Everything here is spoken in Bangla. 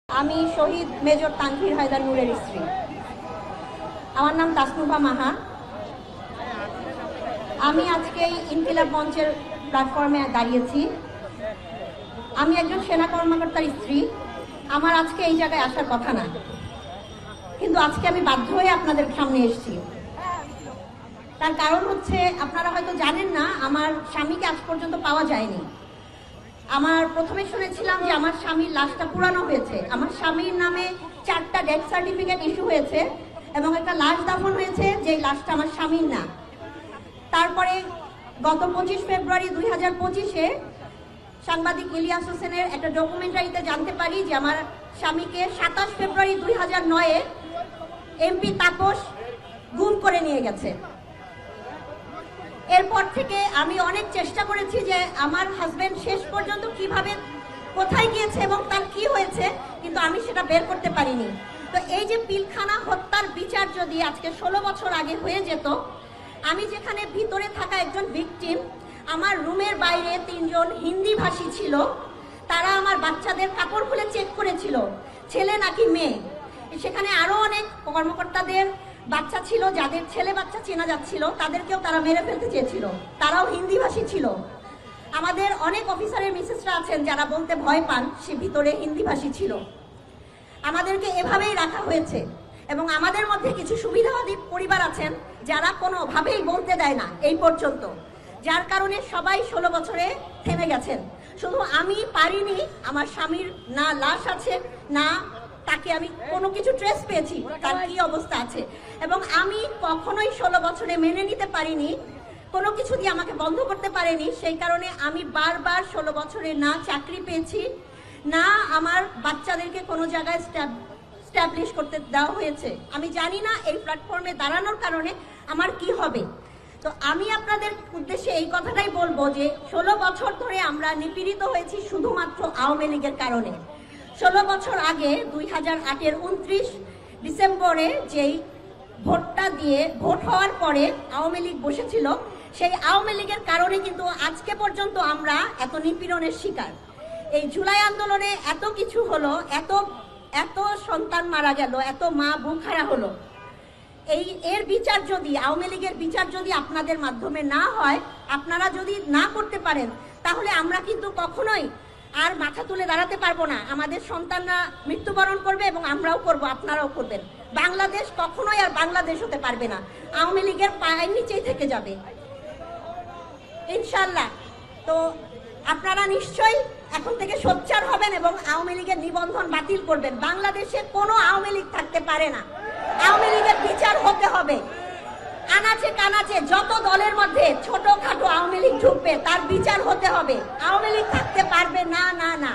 আমি শহীদ মেজর তানভীর হায়দার নূরের স্ত্রী। আমার নাম তাসনুভা মাহা। আমি আজকে এই ইনকিলাব মঞ্চের প্ল্যাটফর্মে দাঁড়িয়েছি। আমি একজন সেনা কর্মকর্তার স্ত্রী। আমার আজকে এই জায়গায় আসার কথা না, কিন্তু আজকে আমি বাধ্য হয়ে আপনাদের সামনে এসেছি। তার কারণ হচ্ছে, আপনারা হয়তো জানেন না, আমার স্বামীকে আজ পর্যন্ত পাওয়া যায়নি। আমার প্রথমে শুনেছিলাম যে আমার স্বামীর লাশটা পুরানো হয়েছে। আমার স্বামীর নামে 4টা ডেথ সার্টিফিকেট ইস্যু হয়েছে এবং একটা লাশ দাফন হয়েছে, যে লাশটা আমার স্বামীর না। তারপরে গত 25 ফেব্রুয়ারি 2025-এ সাংবাদিক ইলিয়াস হোসেনের একটা ডকুমেন্টারিতে জানতে পারি যে আমার স্বামীকে 27 ফেব্রুয়ারি 2009-এ এমপি তাপস গুম করে নিয়ে গেছে। এরপর থেকে আমি অনেক চেষ্টা করেছি যে আমার হাজবেন্ড শেষ পর্যন্ত কিভাবে, কোথায় গিয়েছে এবং তার কি হয়েছে, কিন্তু আমি সেটা বের করতে পারিনি। তো এই যে পিলখানা হত্যার বিচার যদি আজকে 16 বছর আগে হয়ে যেত, আমি যেখানে ভিতরে থাকা একজন ভিকটিম, আমার রুমের বাইরে 3 জন হিন্দি ভাষী ছিল, তারা আমার বাচ্চাদের কাপড় খুলে চেক করেছিল ছেলে নাকি মেয়ে। সেখানে আরো অনেক কর্মকর্তাদের বাচ্চা ছিল, যাদের ছেলে বাচ্চা চেনা যাচ্ছিল, তাদেরকেও তারা মেরে ফেলতে চেয়েছিল, তারাও হিন্দি ভাষী ছিল। আমাদের অনেক অফিসারের মিসেসরা আছেন যারা বলতে ভয় পান, সে ভিতরে হিন্দি ভাষী ছিল। আমাদেরকে এভাবেই রাখা হয়েছে এবং আমাদের মধ্যে কিছু সুবিধাবাদী পরিবার আছেন যারা কোনোভাবেই বলতে দেয় না এই পর্যন্ত, যার কারণে সবাই 16 বছরে থেমে গেছেন। শুধু আমি পারিনি, আমার স্বামীর না লাশ আছে, না তাকে আমি কোনো কিছু ট্রেস পেয়েছি তার কি অবস্থা আছে, এবং আমি কখনোই 16 বছরে মেনে নিতে পারিনি, কোনো কিছু দিয়ে আমাকে বন্ধ করতে পারেনি। সেই কারণে আমি বারবার 16 বছরে না চাকরি পেয়েছি, না আমার বাচ্চাদেরকে কোনো জায়গায় স্ট্যাবলিশ করতে দেওয়া হয়েছে। আমি জানি না এই প্ল্যাটফর্মে দাঁড়ানোর কারণে আমার কি হবে। তো আমি আপনাদের উদ্দেশ্যে এই কথাটাই বলবো যে 16 বছর ধরে আমরা নিপীড়িত হয়েছি শুধুমাত্র আওয়ামী লীগের কারণে। 16 বছর আগে 2008-এর 29 ডিসেম্বরে যেই ভোটটা দিয়ে ভোট হওয়ার পরে আওয়ামী লীগ বসেছিল, সেই আওয়ামী লীগের কারণে কিন্তু আজকে পর্যন্ত আমরা এত নিপীড়নের শিকার। এই জুলাই আন্দোলনে এত কিছু হলো, এত সন্তান মারা গেল, এত মা বুকহারা হলো। এর বিচার যদি, আওয়ামী লীগের বিচার যদি আপনাদের মাধ্যমে না হয়, আপনারা যদি না করতে পারেন, তাহলে আমরা কিন্তু কখনোই আর মাথা তুলে দাঁড়াতে পারবো না। আমাদের সন্তানরা মৃত্যুবরণ করবে এবং আমরাও করব, আপনারাও করবেন। বাংলাদেশ কখনোই আর বাংলাদেশ হতে পারবে না, আওয়ামী লীগের পায়ের নিচেই থেকে যাবে ইনশাল্লাহ। তো আপনারা নিশ্চয়ই এখন থেকে সোচ্চার হবেন এবং আওয়ামী লীগের নিবন্ধন বাতিল করবেন। বাংলাদেশে কোনো আওয়ামী লীগ থাকতে পারে না, আওয়ামী লীগের বিচার হতে হবে। আনাচে কানাচে যত দলের মধ্যে ছোটখাটো আওয়ামী লীগ ঢুকবে, তার বিচার হতে হবে। আওয়ামী লীগ থাকতে পারবে না, না, না।